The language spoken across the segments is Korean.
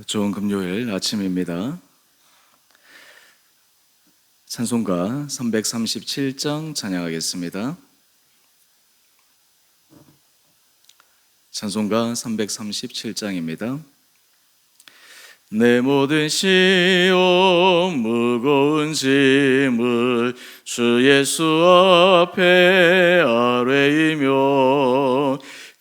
좋은 금요일 아침입니다. 찬송가 337장 찬양하겠습니다. 찬송가 337장입니다. 내 모든 시험 무거운 짐을 주 예수 앞에 아뢰이며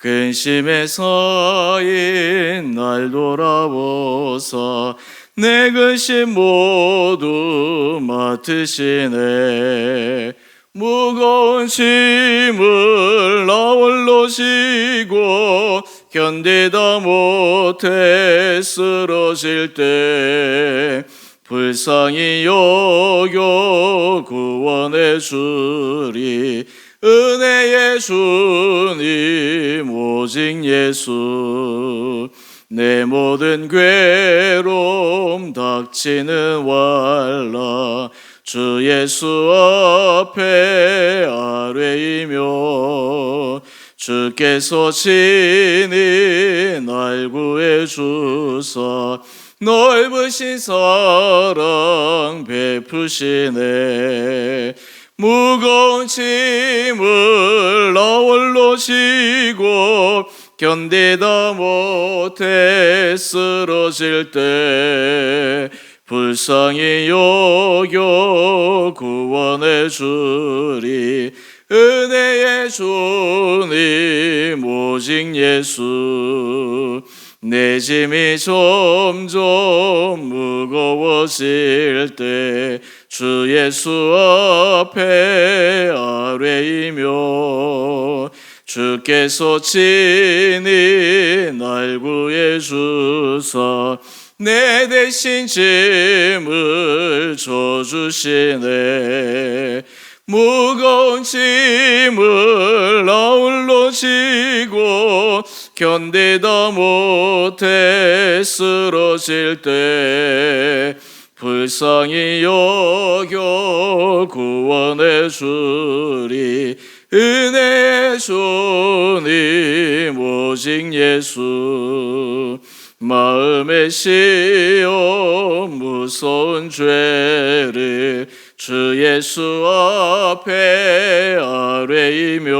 근심에 쌓인 날 돌아보사 내 근심 모두 맡으시네. 무거운 짐을 나 홀로 지고 견디다 못해 쓰러질 때 불쌍히 여겨 구원해 주리. 은혜의 주님 오직 예수. 내 모든 괴로움 닥치는 왈라 주 예수 앞에 아뢰이며 주께서 친히 날 구해 주사 넓으신 사랑 베푸시네. 무거운 짐을 나 홀로 지고 견디다 못해 쓰러질 때 불쌍히 여겨 구원해 주리. 은혜의 주님 오직 예수. 내 짐이 점점 무거워질 때 주 예수 앞에 아뢰이며 주께서 친히 날 구해 주사 내 대신 짐을 져주시네. 무거운 짐을 나 홀로 지고 견디다 못해 쓰러질 때 불쌍히 여겨 구원해 주리. 은혜의 주님 오직 예수. 마음의 시험 무서운 죄를 주 예수 앞에 아뢰이면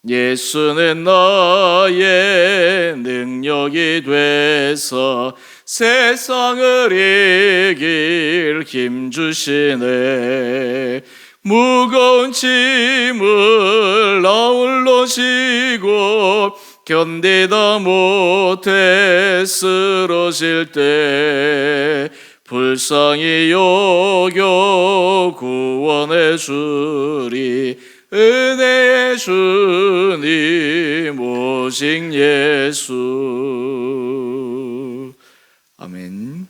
예수는 나의 능력이 돼서 세상을 이길 힘 주시네. 무거운 짐을 나 홀로 지고 견디다 못해 쓰러질 때 불쌍히 여겨 구원해 주리. 은혜의 주님 오직 예수. 아멘.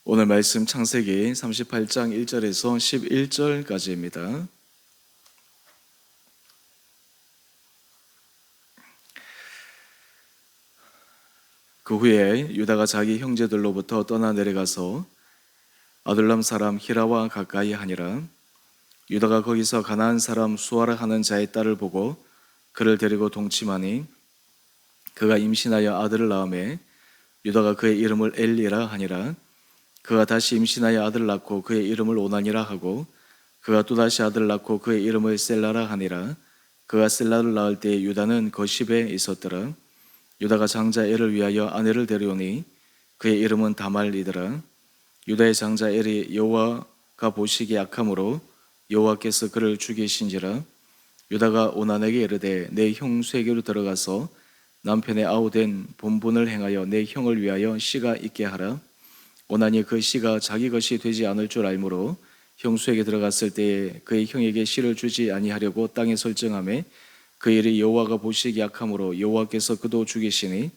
오늘 말씀 창세기 38장 1절에서 11절까지입니다. 그 후에 유다가 자기 형제들로부터 떠나 내려가서 아둘람 사람 히라와 가까이 하니라. 유다가 거기서 가나안 사람 수아라 하는 자의 딸을 보고 그를 데리고 동침하니 그가 임신하여 아들을 낳음에 유다가 그의 이름을 엘리라 하니라. 그가 다시 임신하여 아들을 낳고 그의 이름을 오난이라 하고 그가 또다시 아들을 낳고 그의 이름을 셀라라 하니라. 그가 셀라를 낳을 때 유다는 거십에 있었더라. 유다가 장자 엘을 위하여 아내를 데려오니 그의 이름은 다말이더라. 유다의 장자 엘이 여호와가 보시기에 악함으로 여호와께서 그를 죽이신지라. 유다가 오난에게 이르되 내 형수에게로 들어가서 남편의 아우된 본분을 행하여 내 형을 위하여 씨가 있게 하라. 오난이 그 씨가 자기 것이 되지 않을 줄 알므로 형수에게 들어갔을 때에 그의 형에게 씨를 주지 아니하려고 땅에 설정하매 그 일이 여호와가 보시기 악함으로 여호와께서 그도 죽이시니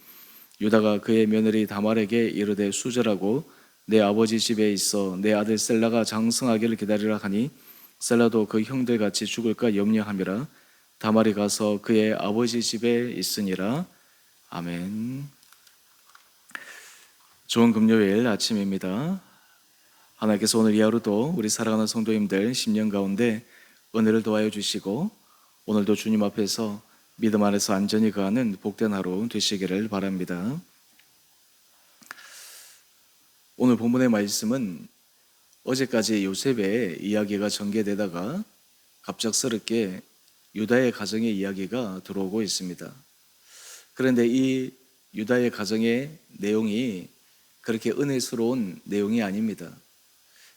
유다가 그의 며느리 다말에게 이르되 수절하고 내 아버지 집에 있어 내 아들 셀라가 장성하기를 기다리라 하니 셀라도 그 형들 같이 죽을까 염려함이라. 다말이 가서 그의 아버지 집에 있으니라. 아멘. 좋은 금요일 아침입니다. 하나님께서 오늘 이 하루도 우리 사랑하는 성도님들 심령 가운데 은혜를 더하여 주시고 오늘도 주님 앞에서 믿음 안에서 안전히 거하는 복된 하루 되시기를 바랍니다. 오늘 본문의 말씀은 어제까지 요셉의 이야기가 전개되다가 갑작스럽게 유다의 가정의 이야기가 들어오고 있습니다. 그런데 이 유다의 가정의 내용이 그렇게 은혜스러운 내용이 아닙니다.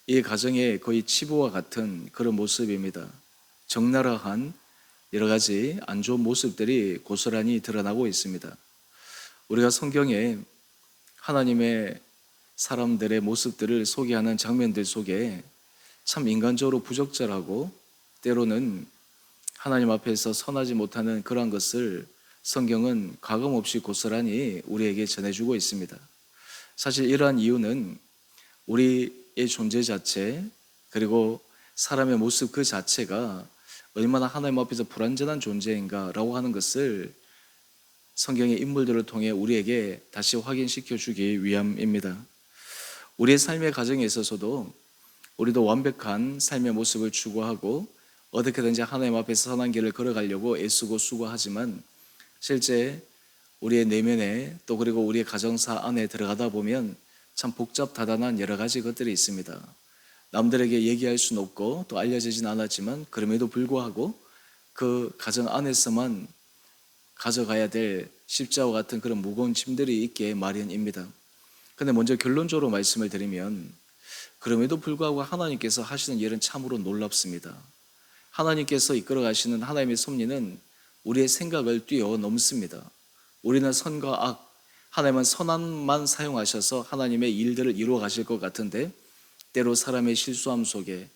이 가정의 거의 치부와 같은 그런 모습입니다. 적나라한 여러 가지 안 좋은 모습들이 고스란히 드러나고 있습니다. 우리가 성경에 하나님의 사람들의 모습들을 소개하는 장면들 속에 참 인간적으로 부적절하고 때로는 하나님 앞에서 선하지 못하는 그러한 것을 성경은 가감없이 고스란히 우리에게 전해주고 있습니다. 사실 이러한 이유는 우리의 존재 자체 그리고 사람의 모습 그 자체가 얼마나 하나님 앞에서 불완전한 존재인가라고 하는 것을 성경의 인물들을 통해 우리에게 다시 확인시켜 주기 위함입니다. 우리의 삶의 과정에 있어서도 우리도 완벽한 삶의 모습을 추구하고 어떻게든지 하나님 앞에서 선한 길을 걸어가려고 애쓰고 수고하지만 실제 우리의 내면에 또 그리고 우리의 가정사 안에 들어가다 보면 참 복잡다단한 여러 가지 것들이 있습니다. 남들에게 얘기할 수는 없고 또 알려지진 않았지만 그럼에도 불구하고 그 가정 안에서만 가져가야 될 십자와 같은 그런 무거운 짐들이 있게 마련입니다. 근데 먼저 결론적으로 말씀을 드리면 그럼에도 불구하고 하나님께서 하시는 일은 참으로 놀랍습니다. 하나님께서 이끌어 가시는 하나님의 섭리는 우리의 생각을 뛰어넘습니다. 우리는 선과 악, 하나님은 선함만 사용하셔서 하나님의 일들을 이루어 가실 것 같은데 때로 사람의 실수함 속에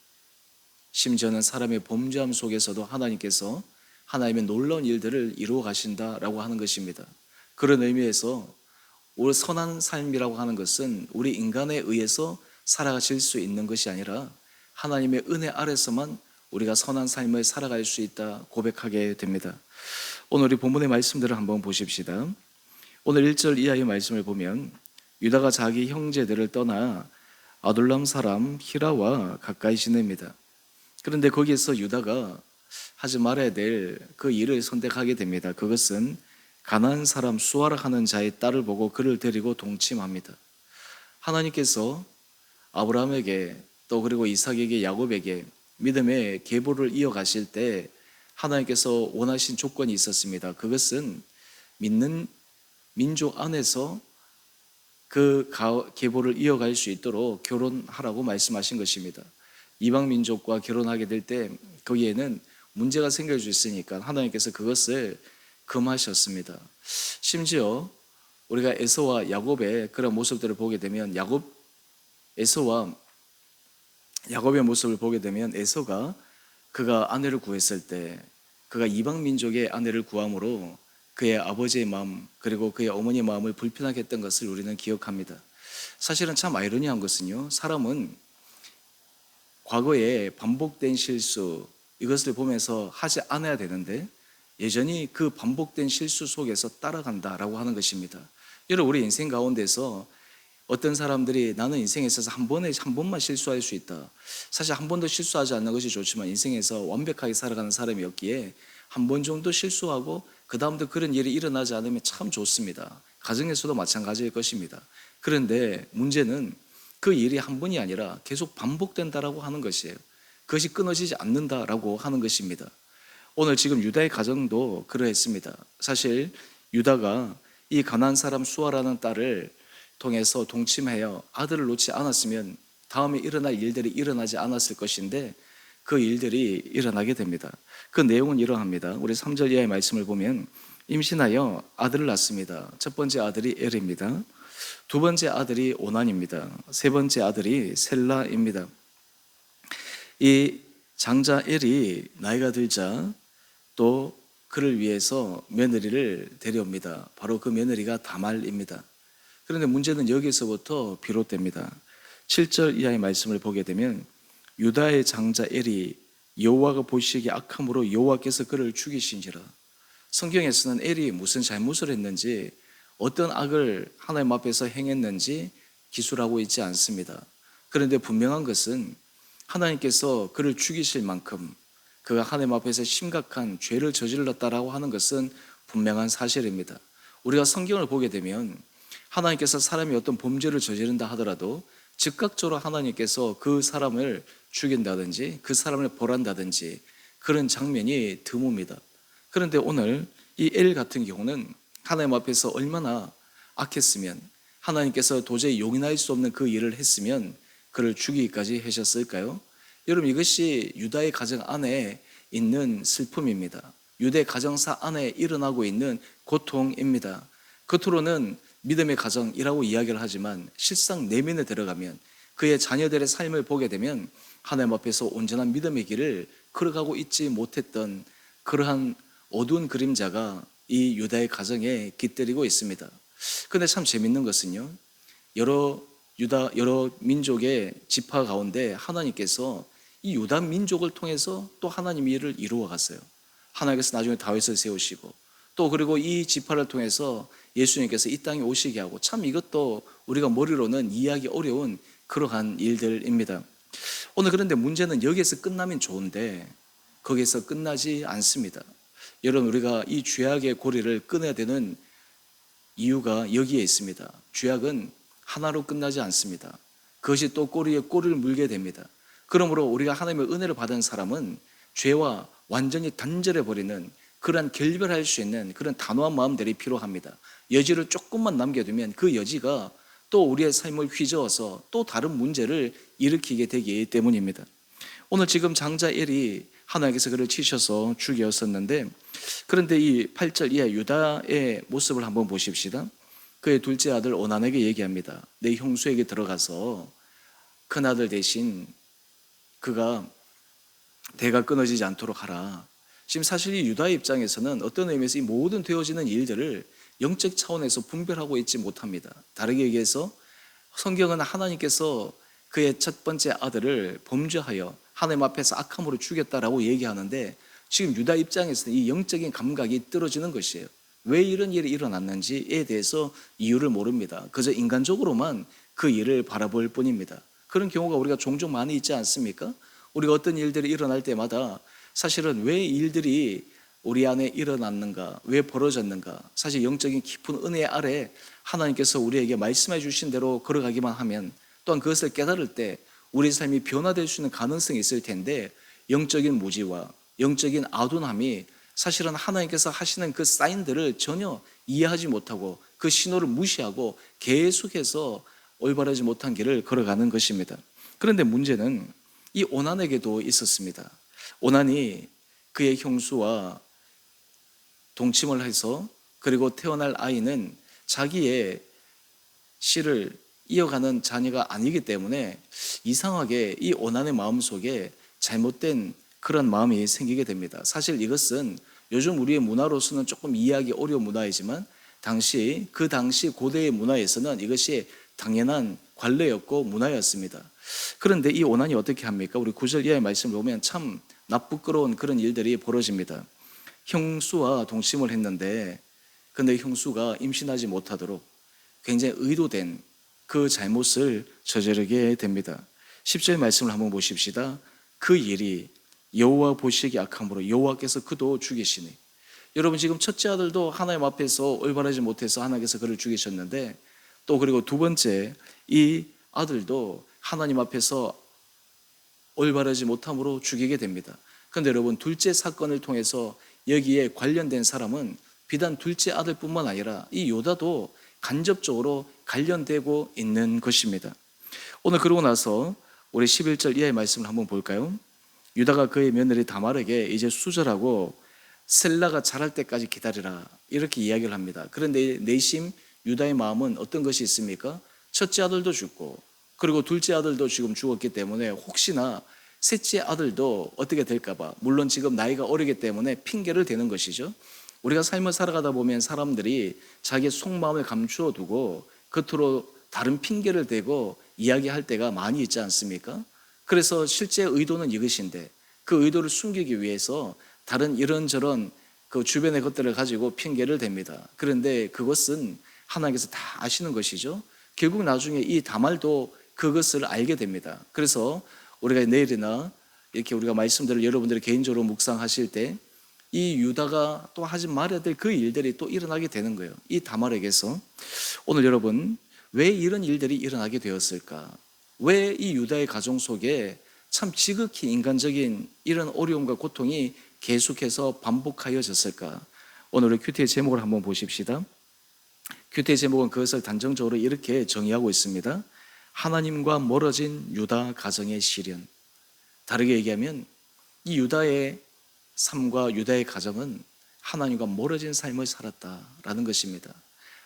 심지어는 사람의 범죄함 속에서도 하나님께서 하나님의 놀라운 일들을 이루어 가신다라고 하는 것입니다. 그런 의미에서 우리 선한 삶이라고 하는 것은 우리 인간에 의해서 살아가실 수 있는 것이 아니라 하나님의 은혜 아래서만 우리가 선한 삶을 살아갈 수 있다 고백하게 됩니다. 오늘 우리 본문의 말씀들을 한번 보십시다. 오늘 1절 이하의 말씀을 보면 유다가 자기 형제들을 떠나 아둘람 사람 히라와 가까이 지냅니다. 그런데 거기에서 유다가 하지 말아야 될 그 일을 선택하게 됩니다. 그것은 가나안 사람 수아라 하는 자의 딸을 보고 그를 데리고 동침합니다. 하나님께서 아브라함에게 또 그리고 이삭에게 야곱에게 믿음의 계보를 이어가실 때 하나님께서 원하신 조건이 있었습니다. 그것은 믿는 민족 안에서 그 계보를 이어갈 수 있도록 결혼하라고 말씀하신 것입니다. 이방 민족과 결혼하게 될 때 거기에는 문제가 생길 수 있으니까 하나님께서 그것을 금하셨습니다. 심지어 우리가 에서와 야곱의 그런 모습들을 보게 되면 에서와 야곱의 모습을 보게 되면 에서가 그가 아내를 구했을 때 그가 이방 민족의 아내를 구함으로 그의 아버지의 마음 그리고 그의 어머니의 마음을 불편하게 했던 것을 우리는 기억합니다. 사실은 참 아이러니한 것은요, 사람은 과거에 반복된 실수 이것을 보면서 하지 않아야 되는데 여전히 그 반복된 실수 속에서 따라간다라고 하는 것입니다. 여러분, 우리 인생 가운데서 어떤 사람들이 나는 인생에 있어서 한 번만 실수할 수 있다. 사실 한 번도 실수하지 않는 것이 좋지만 인생에서 완벽하게 살아가는 사람이었기에 한 번 정도 실수하고 그 다음부터 그런 일이 일어나지 않으면 참 좋습니다. 가정에서도 마찬가지일 것입니다. 그런데 문제는 그 일이 한 번이 아니라 계속 반복된다라고 하는 것이에요. 그것이 끊어지지 않는다라고 하는 것입니다. 오늘 지금 유다의 가정도 그러했습니다. 사실 유다가 이 가나안 사람 수아라는 딸을 통해서 동침하여 아들을 놓지 않았으면 다음에 일어날 일들이 일어나지 않았을 것인데 그 일들이 일어나게 됩니다. 그 내용은 이러합니다. 우리 3절 이하의 말씀을 보면 임신하여 아들을 낳습니다. 첫 번째 아들이 엘입니다. 두 번째 아들이 오난입니다. 세 번째 아들이 셀라입니다. 이 장자 엘이 나이가 들자 또 그를 위해서 며느리를 데려옵니다. 바로 그 며느리가 다말입니다. 그런데 문제는 여기서부터 비롯됩니다. 7절 이하의 말씀을 보게 되면 유다의 장자 엘이 여호와가 보시기에 악함으로 여호와께서 그를 죽이신지라. 성경에서는 엘이 무슨 잘못을 했는지 어떤 악을 하나님 앞에서 행했는지 기술하고 있지 않습니다. 그런데 분명한 것은 하나님께서 그를 죽이실 만큼 그가 하나님 앞에서 심각한 죄를 저질렀다라고 하는 것은 분명한 사실입니다. 우리가 성경을 보게 되면 하나님께서 사람이 어떤 범죄를 저지른다 하더라도 즉각적으로 하나님께서 그 사람을 죽인다든지 그 사람을 벌한다든지 그런 장면이 드뭅니다. 그런데 오늘 이 엘 같은 경우는 하나님 앞에서 얼마나 악했으면, 하나님께서 도저히 용인할 수 없는 그 일을 했으면 그를 죽이기까지 하셨을까요? 여러분, 이것이 유다의 가정 안에 있는 슬픔입니다. 유대 가정사 안에 일어나고 있는 고통입니다. 겉으로는 믿음의 가정이라고 이야기를 하지만 실상 내면에 들어가면, 그의 자녀들의 삶을 보게 되면 하나님 앞에서 온전한 믿음의 길을 걸어가고 있지 못했던 그러한 어두운 그림자가 이 유다의 가정에 깃들이고 있습니다. 그런데 참 재밌는 것은요, 여러 민족의 지파 가운데 하나님께서 이 유다 민족을 통해서 또 하나님 일을 이루어 갔어요. 하나님께서 나중에 다윗을 세우시고, 또 그리고 이 지파를 통해서 예수님께서 이 땅에 오시게 하고, 참 이것도 우리가 머리로는 이해하기 어려운 그러한 일들입니다. 오늘 그런데 문제는 여기에서 끝나면 좋은데 거기에서 끝나지 않습니다. 여러분, 우리가 이 죄악의 고리를 끊어야 되는 이유가 여기에 있습니다. 죄악은 하나로 끝나지 않습니다. 그것이 또 꼬리에 꼬리를 물게 됩니다. 그러므로 우리가 하나님의 은혜를 받은 사람은 죄와 완전히 단절해 버리는, 그러한 결별할 수 있는 그런 단호한 마음들이 필요합니다. 여지를 조금만 남겨두면 그 여지가 또 우리의 삶을 휘저어서 또 다른 문제를 일으키게 되기 때문입니다. 오늘 지금 장자 엘이 하나님께서 그를 치셔서 죽였었는데, 그런데 이 8절 이하 유다의 모습을 한번 보십시다. 그의 둘째 아들 오난에게 얘기합니다. 내 형수에게 들어가서 큰 아들 대신 그가 대가 끊어지지 않도록 하라. 지금 사실 이 유다의 입장에서는 어떤 의미에서 이 모든 되어지는 일들을 영적 차원에서 분별하고 있지 못합니다. 다르게 얘기해서 성경은 하나님께서 그의 첫 번째 아들을 범죄하여 하나님 앞에서 악함으로 죽였다라고 얘기하는데, 지금 유다 입장에서는 이 영적인 감각이 떨어지는 것이에요. 왜 이런 일이 일어났는지에 대해서 이유를 모릅니다. 그저 인간적으로만 그 일을 바라볼 뿐입니다. 그런 경우가 우리가 종종 많이 있지 않습니까? 우리가 어떤 일들이 일어날 때마다 사실은 왜 일들이 우리 안에 일어났는가, 왜 벌어졌는가, 사실 영적인 깊은 은혜 아래 하나님께서 우리에게 말씀해 주신 대로 걸어가기만 하면, 또한 그것을 깨달을 때 우리 삶이 변화될 수 있는 가능성이 있을 텐데, 영적인 무지와 영적인 아둔함이 사실은 하나님께서 하시는 그 사인들을 전혀 이해하지 못하고 그 신호를 무시하고 계속해서 올바르지 못한 길을 걸어가는 것입니다. 그런데 문제는 이 오난에게도 있었습니다. 오난이 그의 형수와 동침을 해서, 그리고 태어날 아이는 자기의 씨를 이어가는 자녀가 아니기 때문에 이상하게 이 오난의 마음속에 잘못된 그런 마음이 생기게 됩니다. 사실 이것은 요즘 우리의 문화로서는 조금 이해하기 어려운 문화이지만 그 당시 고대의 문화에서는 이것이 당연한 관례였고 문화였습니다. 그런데 이 오난이 어떻게 합니까? 우리 9절 이하의 말씀을 보면 참 나쁘끄러운 그런 일들이 벌어집니다. 형수와 동침을 했는데, 근데 형수가 임신하지 못하도록 굉장히 의도된 그 잘못을 저지르게 됩니다. 10절 말씀을 한번 보십시다. 그 일이 여호와 보시기 악함으로 여호와께서 그도 죽이시니. 여러분, 지금 첫째 아들도 하나님 앞에서 올바르지 못해서 하나님께서 그를 죽이셨는데, 또 그리고 두 번째 이 아들도 하나님 앞에서 올바르지 못함으로 죽이게 됩니다. 그런데 여러분, 둘째 사건을 통해서 여기에 관련된 사람은 비단 둘째 아들뿐만 아니라 이 요다도 간접적으로 관련되고 있는 것입니다. 오늘 그러고 나서 우리 11절 이하의 말씀을 한번 볼까요? 유다가 그의 며느리 다말에게 이제 수절하고 셀라가 자랄 때까지 기다리라, 이렇게 이야기를 합니다. 그런데 내심 유다의 마음은 어떤 것이 있습니까? 첫째 아들도 죽고, 그리고 둘째 아들도 지금 죽었기 때문에 혹시나 셋째 아들도 어떻게 될까봐, 물론 지금 나이가 어리기 때문에 핑계를 대는 것이죠. 우리가 삶을 살아가다 보면 사람들이 자기의 속마음을 감추어 두고 겉으로 다른 핑계를 대고 이야기할 때가 많이 있지 않습니까? 그래서 실제 의도는 이것인데 그 의도를 숨기기 위해서 다른 이런저런 그 주변의 것들을 가지고 핑계를 댑니다. 그런데 그것은 하나님께서 다 아시는 것이죠. 결국 나중에 이 다말도 그것을 알게 됩니다. 그래서 우리가 내일이나 이렇게 우리가 말씀들을 여러분들이 개인적으로 묵상하실 때 이 유다가 또 하지 말아야 될 그 일들이 또 일어나게 되는 거예요. 이 다말에게서. 오늘 여러분, 왜 이런 일들이 일어나게 되었을까? 왜 이 유다의 가정 속에 참 지극히 인간적인 이런 어려움과 고통이 계속해서 반복하여졌을까? 오늘 우리 큐티의 제목을 한번 보십시다. 큐티의 제목은 그것을 단정적으로 이렇게 정의하고 있습니다. 하나님과 멀어진 유다 가정의 시련. 다르게 얘기하면 이 유다의 삶과 유다의 가정은 하나님과 멀어진 삶을 살았다라는 것입니다.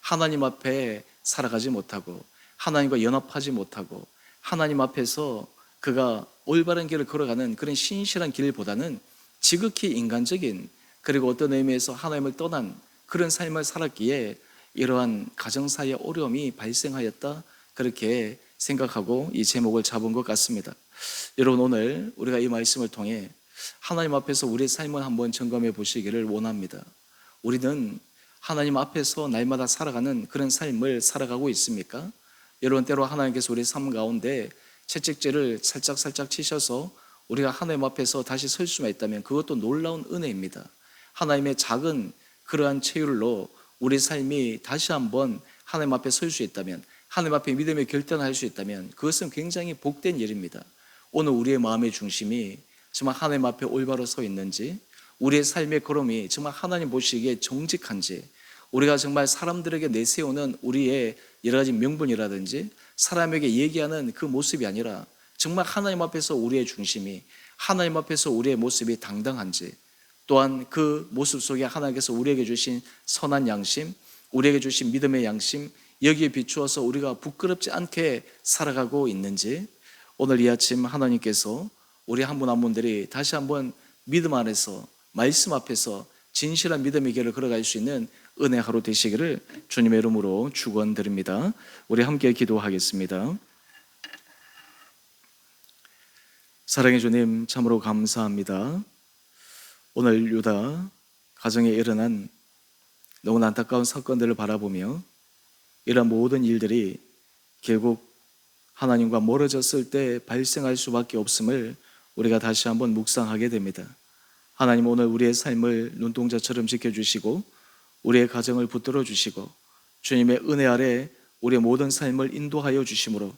하나님 앞에 살아가지 못하고 하나님과 연합하지 못하고 하나님 앞에서 그가 올바른 길을 걸어가는 그런 신실한 길보다는 지극히 인간적인, 그리고 어떤 의미에서 하나님을 떠난 그런 삶을 살았기에 이러한 가정사의 어려움이 발생하였다, 그렇게 생각하고 이 제목을 잡은 것 같습니다. 여러분, 오늘 우리가 이 말씀을 통해 하나님 앞에서 우리의 삶을 한번 점검해 보시기를 원합니다. 우리는 하나님 앞에서 날마다 살아가는 그런 삶을 살아가고 있습니까? 여러분, 때로 하나님께서 우리 삶 가운데 채찍질을 살짝 치셔서 우리가 하나님 앞에서 다시 설 수만 있다면 그것도 놀라운 은혜입니다. 하나님의 작은 그러한 체휼로 우리 삶이 다시 한번 하나님 앞에 설 수 있다면, 하나님 앞에 믿음의 결단할 수 있다면 그것은 굉장히 복된 일입니다. 오늘 우리의 마음의 중심이 정말 하나님 앞에 올바로 서 있는지, 우리의 삶의 걸음이 정말 하나님 보시기에 정직한지, 우리가 정말 사람들에게 내세우는 우리의 여러 가지 명분이라든지 사람에게 얘기하는 그 모습이 아니라 정말 하나님 앞에서 우리의 중심이, 하나님 앞에서 우리의 모습이 당당한지, 또한 그 모습 속에 하나님께서 우리에게 주신 선한 양심, 우리에게 주신 믿음의 양심, 여기에 비추어서 우리가 부끄럽지 않게 살아가고 있는지, 오늘 이 아침 하나님께서 우리 한 분 한 분들이 다시 한번 믿음 안에서, 말씀 앞에서 진실한 믿음의 길을 걸어갈 수 있는 은혜 하루 되시기를 주님의 이름으로 축원드립니다. 우리 함께 기도하겠습니다. 사랑해 주님, 참으로 감사합니다. 오늘 유다 가정에 일어난 너무나 안타까운 사건들을 바라보며 이러한 모든 일들이 결국 하나님과 멀어졌을 때 발생할 수밖에 없음을 우리가 다시 한번 묵상하게 됩니다. 하나님, 오늘 우리의 삶을 눈동자처럼 지켜주시고 우리의 가정을 붙들어 주시고 주님의 은혜 아래 우리의 모든 삶을 인도하여 주심으로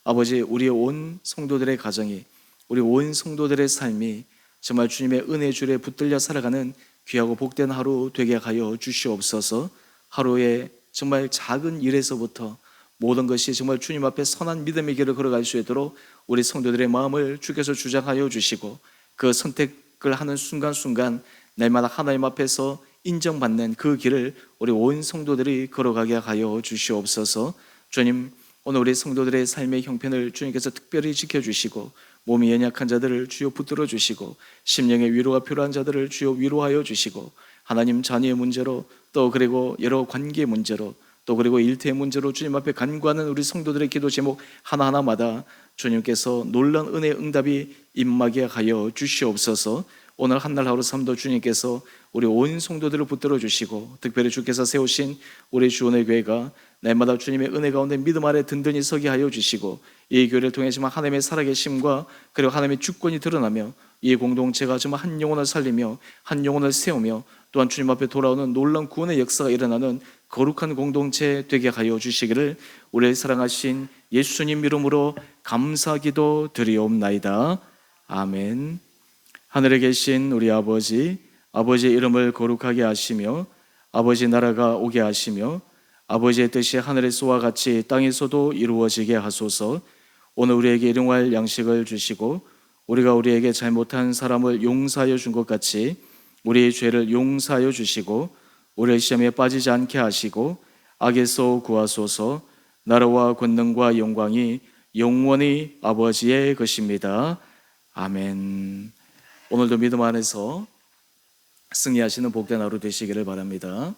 아버지, 우리의 온 성도들의 가정이, 우리 온 성도들의 삶이 정말 주님의 은혜 줄에 붙들려 살아가는 귀하고 복된 하루 되게 하여 주시옵소서. 하루에 정말 작은 일에서부터 모든 것이 정말 주님 앞에 선한 믿음의 길을 걸어갈 수 있도록 우리 성도들의 마음을 주께서 주장하여 주시고 그 선택을 하는 순간순간 날마다 하나님 앞에서 인정받는 그 길을 우리 온 성도들이 걸어가게 하여 주시옵소서. 주님, 오늘 우리 성도들의 삶의 형편을 주님께서 특별히 지켜주시고 몸이 연약한 자들을 주여 붙들어 주시고 심령의 위로가 필요한 자들을 주여 위로하여 주시고 하나님, 자녀의 문제로 또 그리고 여러 관계 문제로 또 그리고 일터의 문제로 주님 앞에 간구하는 우리 성도들의 기도 제목 하나하나마다 주님께서 놀라운 은혜의 응답이 임하게 하여 주시옵소서. 오늘 한날 하루 삶도 주님께서 우리 온 성도들을 붙들어 주시고 특별히 주께서 세우신 우리 주원의 교회가 날마다 주님의 은혜 가운데 믿음 아래 든든히 서게 하여 주시고 이 교회를 통해 정말 하나님의 살아계심과 그리고 하나님의 주권이 드러나며 이 공동체가 정말 한 영혼을 살리며 한 영혼을 세우며 또한 주님 앞에 돌아오는 놀라운 구원의 역사가 일어나는 거룩한 공동체 되게 하여 주시기를 우리를 사랑하신 예수님 이름으로 감사기도 드리옵나이다. 아멘. 하늘에 계신 우리 아버지, 아버지의 이름을 거룩하게 하시며 아버지 나라가 오게 하시며 아버지의 뜻이 하늘에서와 같이 땅에서도 이루어지게 하소서. 오늘 우리에게 일용할 양식을 주시고 우리가 우리에게 잘못한 사람을 용서하여 준 것 같이 우리의 죄를 용서하여 주시고 우리의 시험에 빠지지 않게 하시고 악에서 구하소서. 나라와 권능과 영광이 영원히 아버지의 것입니다. 아멘. 오늘도 믿음 안에서 승리하시는 복된 하루 되시기를 바랍니다.